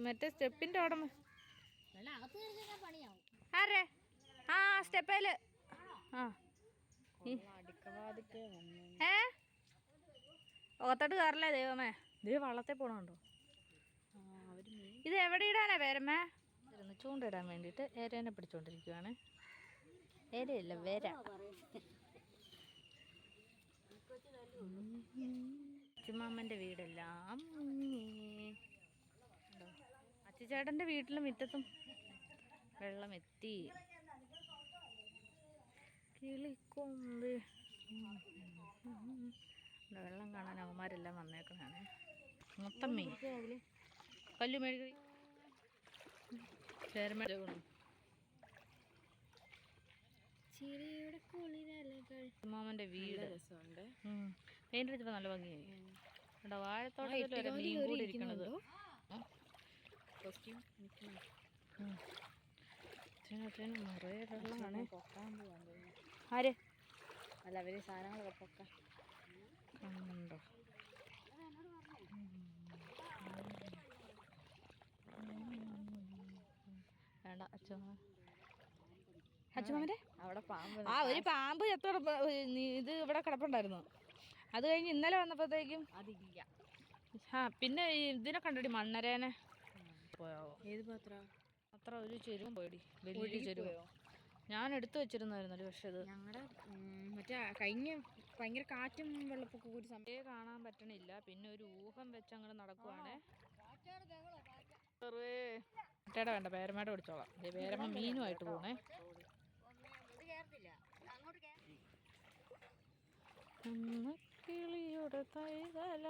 മറ്റേ സ്റ്റെപ്പിന്റെ അവിടെ ആരെ ആ സ്റ്റെപ്പേല് ആ ഓത്തോട്ട് കയറില്ലേ ദൈവമേ ദൈവം വള്ളത്തെ പോണുണ്ടോ. ഇത് എവിടെ ഇടാനാ പേരമ്മേ? ചൂണ്ടിടാൻ വേണ്ടിയിട്ട് ഏരേനെ പിടിച്ചോണ്ടിരിക്കുവാണ്. ഏരയല്ല വേര. അച്ചുമാമൻ്റെ വീടെല്ലാം അച്ചുചേട്ടൻ്റെ വീട്ടിലും മുറ്റത്തും വെള്ളം എത്തി. കിളിക്കൊമ്പ് വെള്ളം കാണാൻ അവന്മാരെല്ലാം വന്നേക്കണാണ്. മൊത്തം മീൻ കല്ലുമേഴി ചേരമേഴ മാമന്റെ വീട് പെയിന്റ് അടിച്ചപ്പോ നല്ല ഭംഗിയായി. ഇവിടെ വാഴത്തോട്ടത്തിൽ മീൻ കൂടി ഇരിക്കണത്. നിറയെ വെള്ളമാണ്. ആര് അല്ല അവര് സാധനങ്ങളൊക്കെ പൊക്ക കണ്ടോ. വേണ്ട അച്ഛമ്മന്റെ അവിടെ പാമ്പ്. ആ ഒരു പാമ്പ് ചത്തോടെ ഇത് ഇവിടെ കിടപ്പുണ്ടായിരുന്നു. അത് കഴിഞ്ഞ് ഇന്നലെ വന്നപ്പോഴത്തേക്കും അതില്ല. ആ പിന്നെ ഇതിനെ കണ്ടടി മണ്ണരേനെ പോയോ. ഏത് പാത്രം അത്ര ഒരു ചെരുവും പോയടി. വലിയ ചെരുവോ ഞാൻ എടുത്തു വെച്ചിരുന്നായിരുന്നല്ലോ. പക്ഷെ അത് ഞങ്ങളുടെ മറ്റേ കഴിഞ്ഞ ഭയങ്കര കാറ്റും വെള്ളപ്പൊക്കെ ഒരു സമയം കാണാൻ പറ്റണില്ല. പിന്നെ ഒരു ഊഹം വെച്ച് അങ്ങനെ നടക്കുവാണേ. മറ്റേടെ വേണ്ട പേരമ്മയുടെ പിടിച്ചോളാം. പേരമ്മ മീനുമായിട്ട് പോണേ. കിളിയുടെ തൈതല